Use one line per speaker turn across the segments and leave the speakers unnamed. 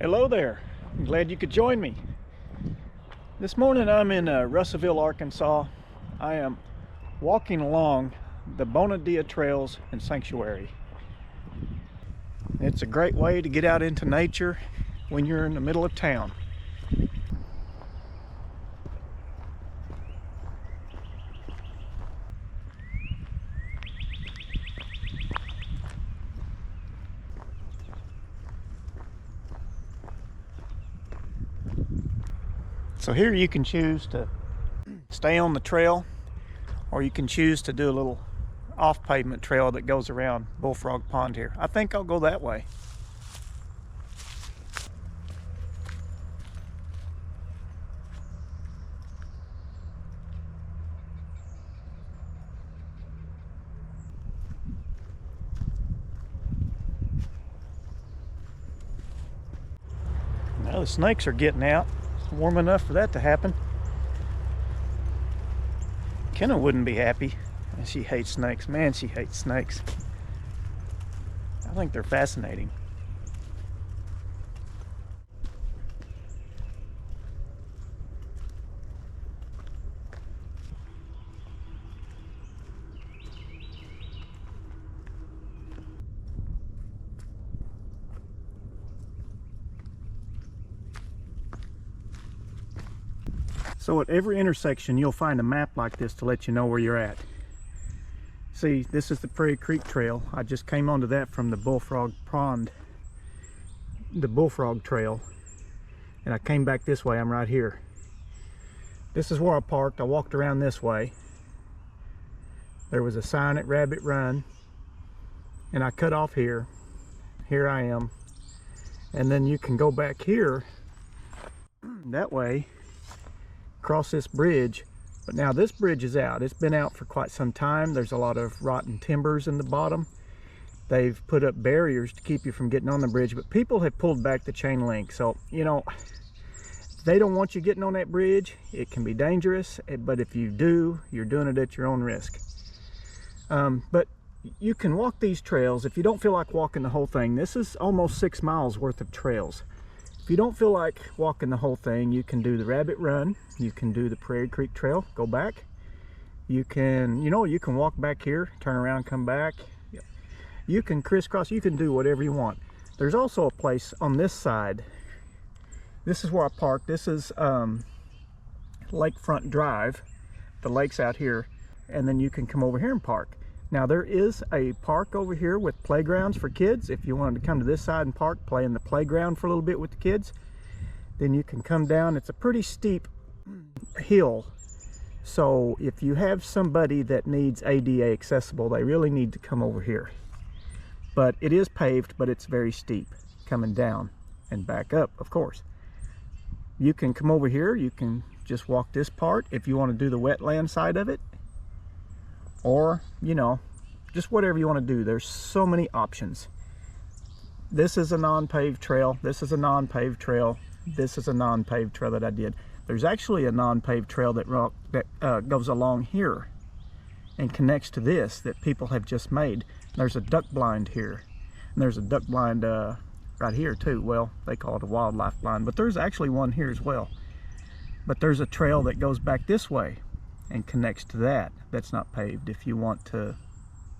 Hello there. I'm glad you could join me. This morning I'm in Russellville, Arkansas. I am walking along the Bona Dea trails and sanctuary. It's a great way to get out into nature when you're in the middle of town. So here you can choose to stay on the trail, or you can choose to do a little off-pavement trail that goes around Bullfrog Pond here. I think I'll go that way. Now the snakes are getting out. Warm enough for that to happen. Kenna wouldn't be happy. She hates snakes. Man, she hates snakes. I think they're fascinating. So at every intersection you'll find a map like this to let you know where you're at. See, this is the Prairie Creek Trail. I just came onto that from the Bullfrog Pond, the Bullfrog Trail, and I came back this way. I'm right here. This is where I parked. I walked around this way. There was a sign at Rabbit Run, and I cut off here. Here I am. And then you can go back here that way, cross this bridge. But now this bridge is out. It's been out for quite some time. There's a lot of rotten timbers in the bottom. They've put up barriers to keep you from getting on the bridge, but people have pulled back the chain link. So, you know, they don't want you getting on that bridge. It can be dangerous, but if you do, you're doing it at your own risk. But you can walk these trails if you don't feel like walking the whole thing. This is almost 6 miles worth of trails. If you don't feel like walking the whole thing, you can do the Rabbit Run, you can do the Prairie Creek Trail, go back. You can, you can walk back here, turn around, come back. You can crisscross, you can do whatever you want. There's also a place on this side. This is where I parked. This is Lakefront Drive. The lake's out here, and then you can come over here and park. Now there is a park over here with playgrounds for kids. If you wanted to come to this side and park, play in the playground for a little bit with the kids, then you can come down. It's a pretty steep hill. So if you have somebody that needs ADA accessible, they really need to come over here. But it is paved, but it's very steep coming down and back up, of course. You can come over here. You can just walk this part if you want to do the wetland side of it. Or, just whatever you want to do. There's so many options. This is a non-paved trail. This is a non-paved trail. This is a non-paved trail that I did. There's actually a non-paved trail that goes along here and connects to this that people have just made. There's a duck blind here. And there's a duck blind right here too. Well, they call it a wildlife blind, but there's actually one here as well. But there's a trail that goes back this way and connects to that. That's not paved if you want to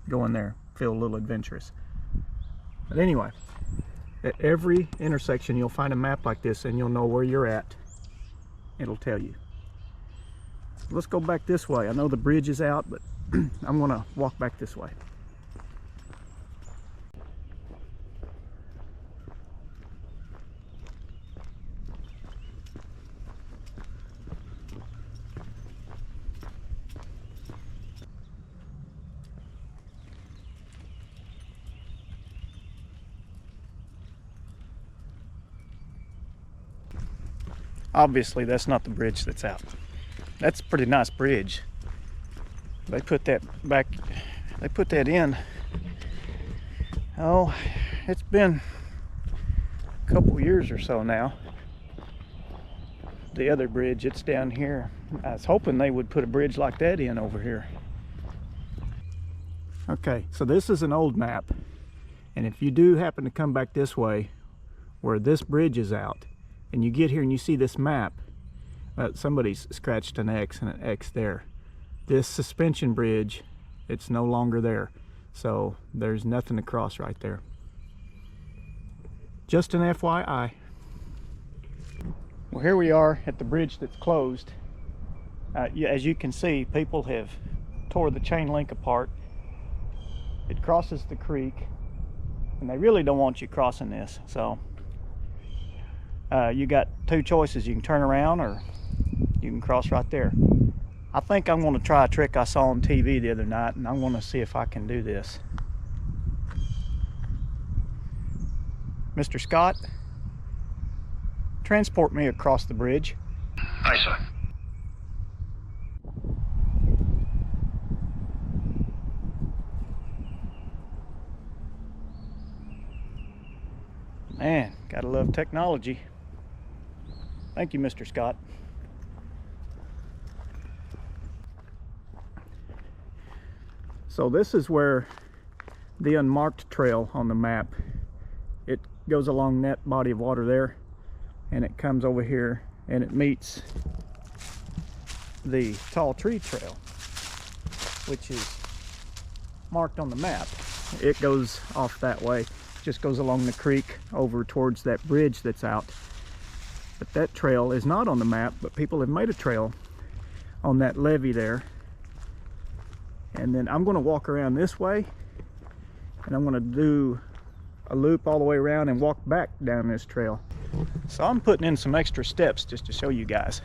go in there, feel a little adventurous. But anyway, at every intersection you'll find a map like this and you'll know where you're at. It'll tell you. Let's go back this way. I know the bridge is out, but I'm gonna walk back this way. Obviously, that's not the bridge that's out. That's a pretty nice bridge. They put that back, they put that in. Oh, it's been a couple years or so now. The other bridge, it's down here. I was hoping they would put a bridge like that in over here. Okay, so this is an old map. And if you do happen to come back this way, where this bridge is out, and you get here and you see this map, somebody's scratched an X and an X there. This suspension bridge, it's no longer there. So there's nothing to cross right there. Just an FYI. Well, here we are at the bridge that's closed. As you can see, people have tore the chain link apart. It crosses the creek, and they really don't want you crossing this. So you got two choices. You can turn around or you can cross right there. I think I'm going to try a trick I saw on TV the other night, and I'm going to see if I can do this. Mr. Scott, transport me across the bridge.
Aye, sir.
Man, gotta love technology. Thank you, Mr. Scott. So this is where the unmarked trail on the map, it goes along that body of water there, and it comes over here and it meets the tall tree trail, which is marked on the map. It goes off that way, just goes along the creek over towards that bridge that's out. But that trail is not on the map, but people have made a trail on that levee there. And then I'm going to walk around this way, and I'm going to do a loop all the way around and walk back down this trail. So I'm putting in some extra steps just to show you guys.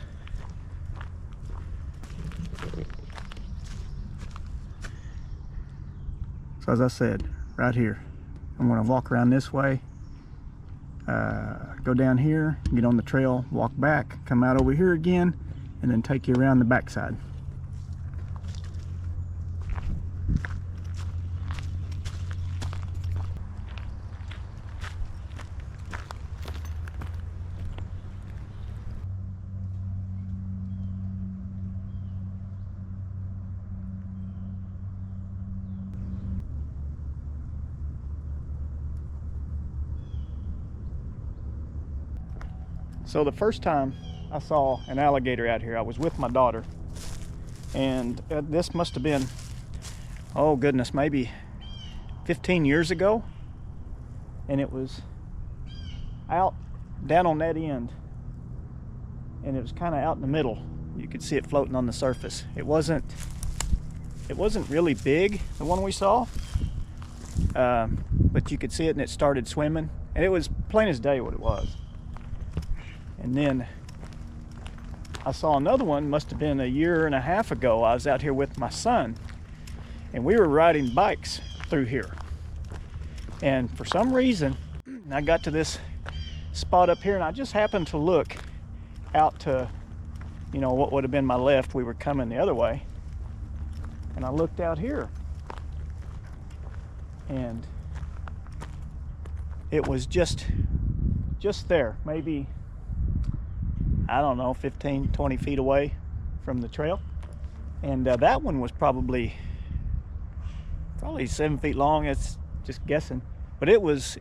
So as I said, right here, I'm going to walk around this way, go down here, get on the trail, walk back, come out over here again, and then take you around the backside. So the first time I saw an alligator out here, I was with my daughter, and this must have been, oh goodness, maybe 15 years ago, and it was out down on that end, and it was kind of out in the middle. You could see it floating on the surface. It wasn't really big, the one we saw, but you could see it, and it started swimming, and it was plain as day what it was. And then I saw another one, must have been a year and a half ago. I was out here with my son, and we were riding bikes through here. And for some reason, I got to this spot up here, and I just happened to look out to, you know, what would have been my left. We were coming the other way. And I looked out here, and it was just there, maybe, I don't know, 15, 20 feet away from the trail. And that one was probably 7 feet long. It's just guessing, but it was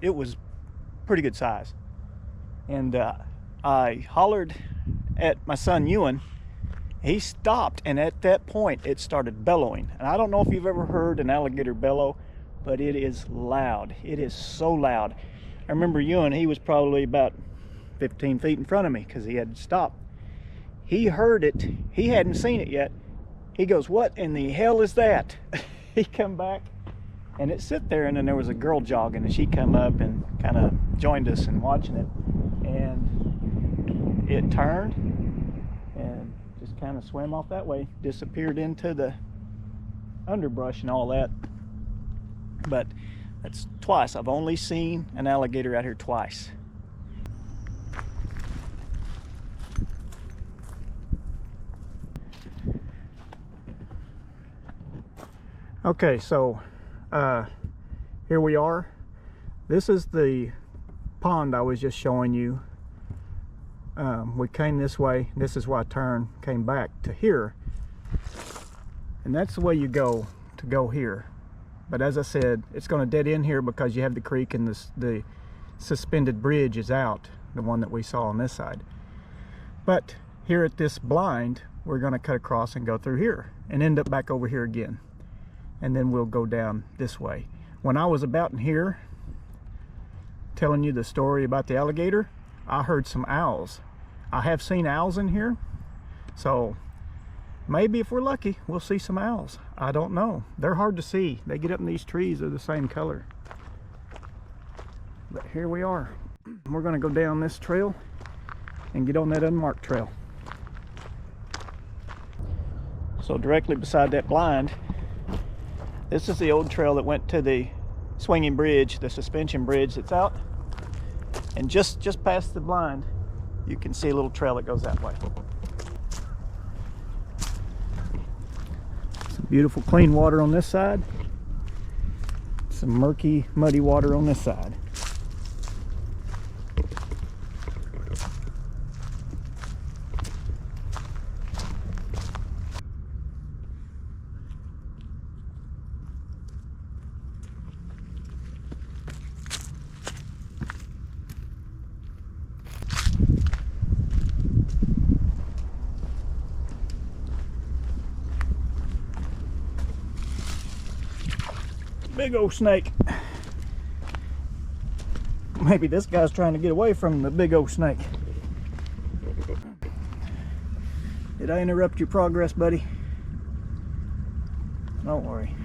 pretty good size. And I hollered at my son Ewan. He stopped, and at that point it started bellowing. And I don't know if you've ever heard an alligator bellow, but it is loud. It is so loud. I remember Ewan, he was probably about 15 feet in front of me because he had to stop. He heard it. He hadn't seen it yet. He goes, "What in the hell is that?" He come back, and it sit there, and then there was a girl jogging, and she come up and kind of joined us and watching it. And it turned and just kind of swam off that way, disappeared into the underbrush and all that. But that's twice. I've only seen an alligator out here twice. Okay, so here we are. This is the pond I was just showing you. We came this way. This is where I turned, came back to here. And that's the way you go to go here. But as I said, it's going to dead end here because you have the creek and the suspended bridge is out, the one that we saw on this side. But here at this blind, we're going to cut across and go through here and end up back over here again, and then we'll go down this way. When I was about in here telling you the story about the alligator, I heard some owls. I have seen owls in here, so maybe if we're lucky we'll see some owls. I don't know, they're hard to see. They get up in these trees, they're the same color. But here we are. We're going to go down this trail and get on that unmarked trail. So directly beside that blind, this is the old trail that went to the swinging bridge, the suspension bridge that's out. And just past the blind, you can see a little trail that goes that way. Some beautiful clean water on this side. Some murky, muddy water on this side. Big old snake. Maybe this guy's trying to get away from the big old snake. Did I interrupt your progress, buddy? Don't worry.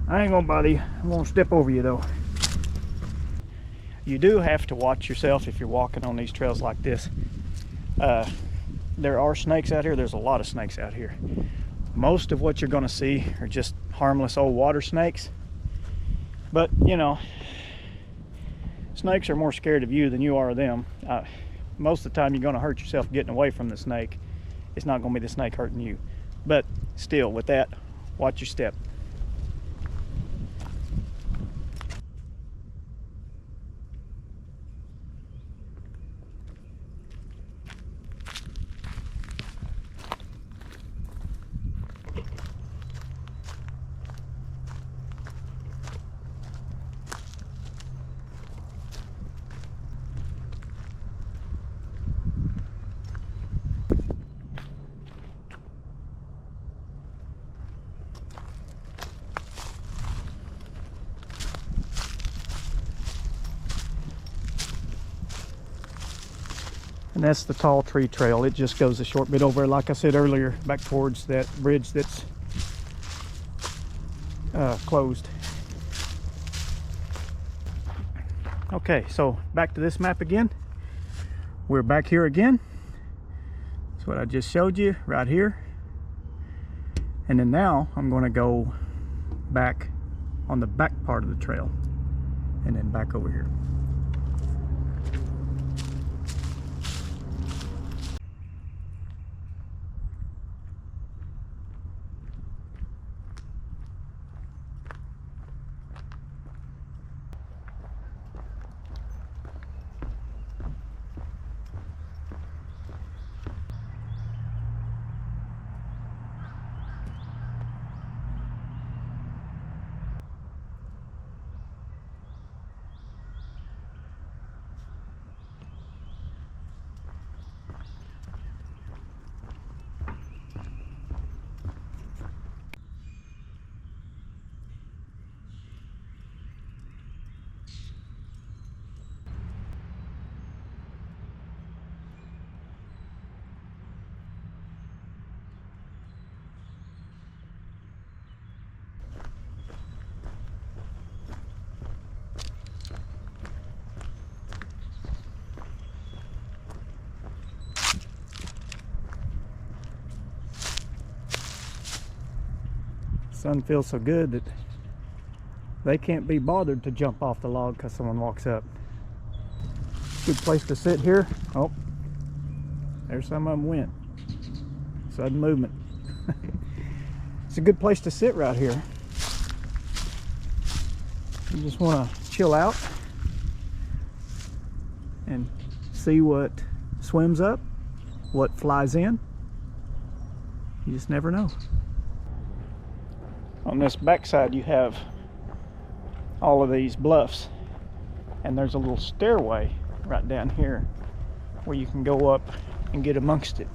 I ain't gonna bother you. I'm gonna step over you though. You do have to watch yourself if you're walking on these trails like this. There are snakes out here. There's a lot of snakes out here. Most of what you're going to see are just harmless old water snakes. But, you know, snakes are more scared of you than you are of them. Most of the time you're going to hurt yourself getting away from the snake. It's not going to be the snake hurting you. But still, with that, watch your step. And that's the tall tree trail. It just goes a short bit over, like I said earlier, back towards that bridge that's closed. Okay, so back to this map again. We're back here again. That's what I just showed you right here. And then now I'm going to go back on the back part of the trail and then back over here. Sun feels so good that they can't be bothered to jump off the log because someone walks up. Good place to sit here. Oh, there's some of them went. Sudden movement. It's a good place to sit right here. You just want to chill out and see what swims up, what flies in. You just never know. On this backside you have all of these bluffs, And there's a little stairway right down here where you can go up and get amongst it.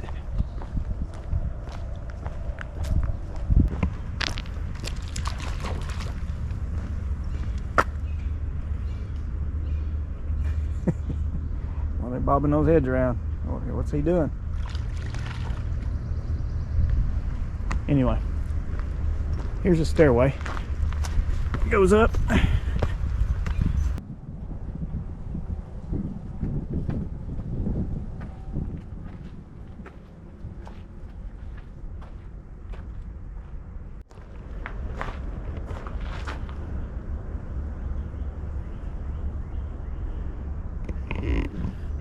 Well, they're bobbing those heads around. What's he doing? Anyway, here's a stairway. It goes up.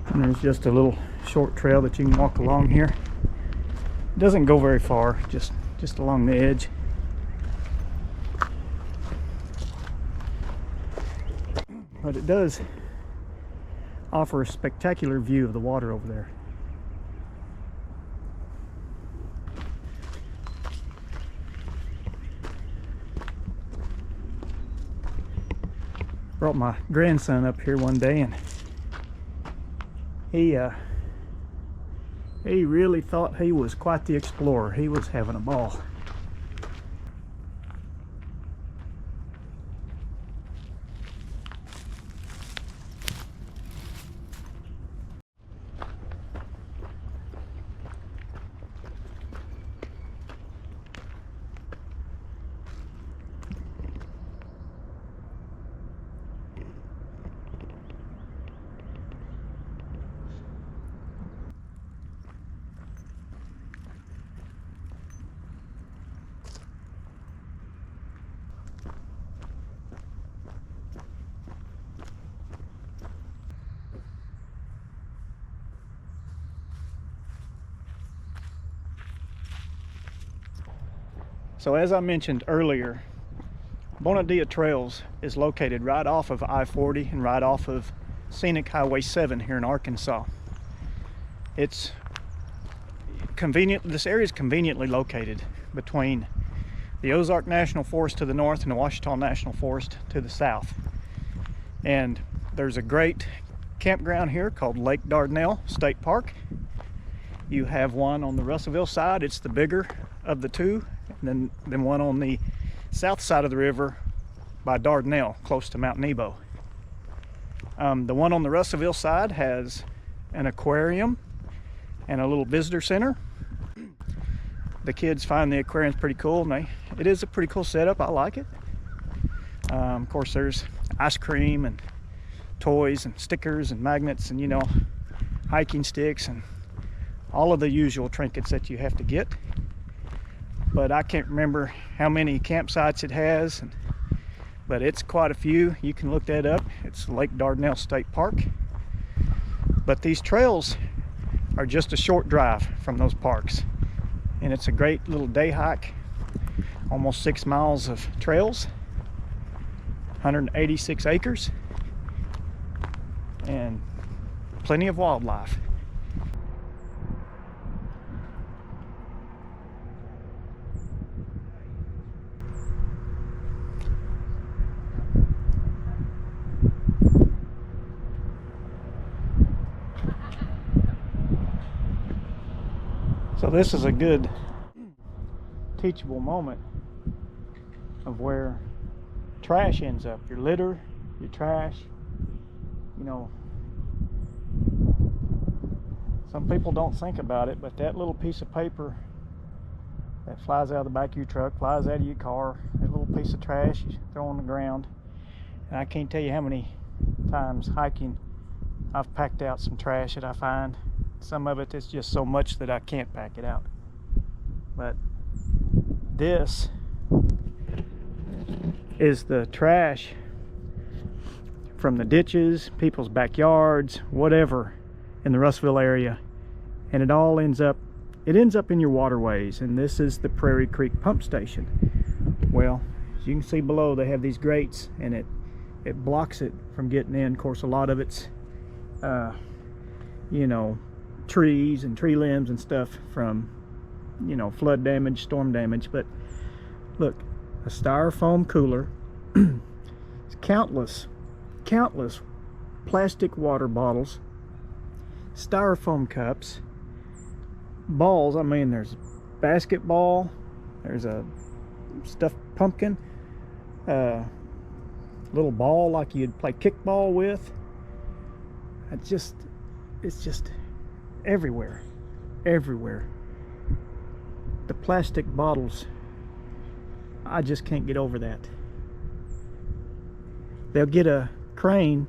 And there's just a little short trail that you can walk along here. It doesn't go very far, just along the edge. But it does offer a spectacular view of the water over there. Brought my grandson up here one day, and he really thought he was quite the explorer. He was having a ball. So as I mentioned earlier, Bona Dea Trails is located right off of I-40 and right off of Scenic Highway 7 here in Arkansas. It's convenient. This area is conveniently located between the Ozark National Forest to the north and the Ouachita National Forest to the south. And there's a great campground here called Lake Dardanelle State Park. You have one on the Russellville side. It's the bigger of the two. And then one on the south side of the river by Dardanelle, close to Mount Nebo. The one on the Russellville side has an aquarium and a little visitor center. The kids find the aquariums pretty cool, and it is a pretty cool setup. I like it. Of course, there's ice cream and toys and stickers and magnets and, you know, hiking sticks and all of the usual trinkets that you have to get. But I can't remember how many campsites it has, but it's quite a few. You can look that up. It's Lake Dardanelle State Park. But these trails are just a short drive from those parks, and it's a great little day hike. Almost 6 miles of trails, 186 acres, and plenty of wildlife. So this is a good teachable moment of where trash ends up. Your litter, your trash, you know. Some people don't think about it, but that little piece of paper that flies out of the back of your truck, flies out of your car, that little piece of trash you throw on the ground. And I can't tell you how many times hiking I've packed out some trash that I find. Some of it is just so much that I can't pack it out. But this is the trash from the ditches, people's backyards, whatever in the Russellville area, and it all ends up in your waterways. And this is the Prairie Creek pump station. Well, as you can see below, they have these grates, and it blocks it from getting in. Of course, a lot of it's you know, trees and tree limbs and stuff from, you know, flood damage, storm damage. But look, a styrofoam cooler. It's countless plastic water bottles, styrofoam cups, balls. I mean, there's basketball, there's a stuffed pumpkin, little ball like you'd play kickball with. It's just everywhere, everywhere. The plastic bottles, I just can't get over that. They'll get a crane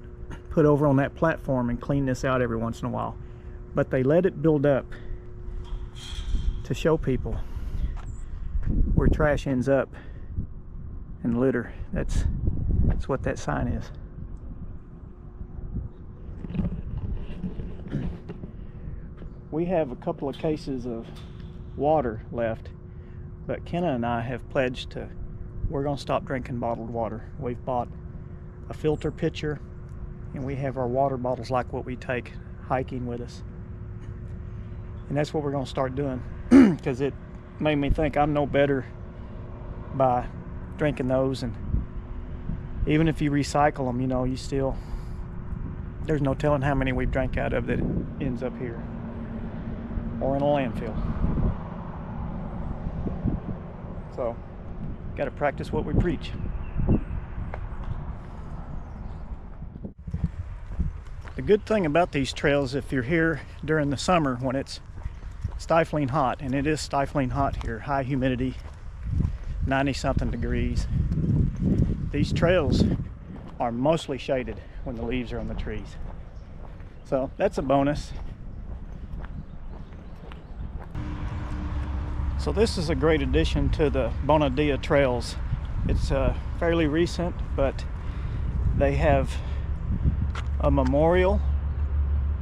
put over on that platform and clean this out every once in a while, but they let it build up to show people where trash ends up in litter. That's what that sign is. We have a couple of cases of water left, but Kenna and I have pledged to, we're going to stop drinking bottled water. We've bought a filter pitcher, and we have our water bottles like what we take hiking with us, and that's what we're going to start doing, because it made me think I'm no better by drinking those. And even if you recycle them, you know, you still, there's no telling how many we've drank out of that ends up here or in a landfill. So got to practice what we preach. The good thing about these trails, if you're here during the summer when it's stifling hot, and it is stifling hot here, high humidity, 90-something degrees, these trails are mostly shaded when the leaves are on the trees. So that's a bonus. So this is a great addition to the Bona Dea trails. It's fairly recent, but they have a memorial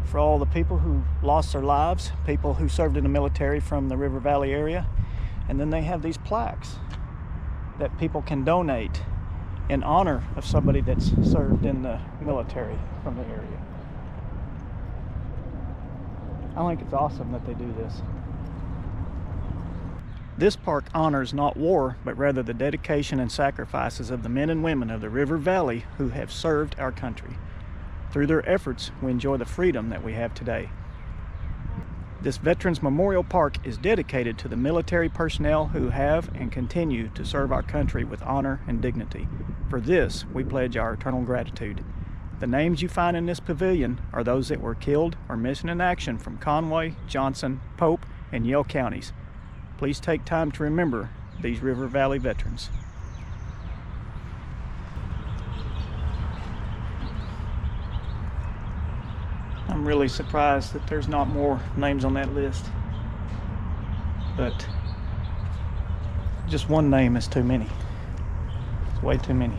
for all the people who lost their lives, people who served in the military from the River Valley area. And then they have these plaques that people can donate in honor of somebody that's served in the military from the area. I think it's awesome that they do this. This park honors not war, but rather the dedication and sacrifices of the men and women of the River Valley who have served our country. Through their efforts, we enjoy the freedom that we have today. This Veterans Memorial Park is dedicated to the military personnel who have and continue to serve our country with honor and dignity. For this, we pledge our eternal gratitude. The names you find in this pavilion are those that were killed or missing in action from Conway, Johnson, Pope, and Yell counties. Please take time to remember these River Valley veterans. I'm really surprised that there's not more names on that list, but just one name is too many. It's way too many.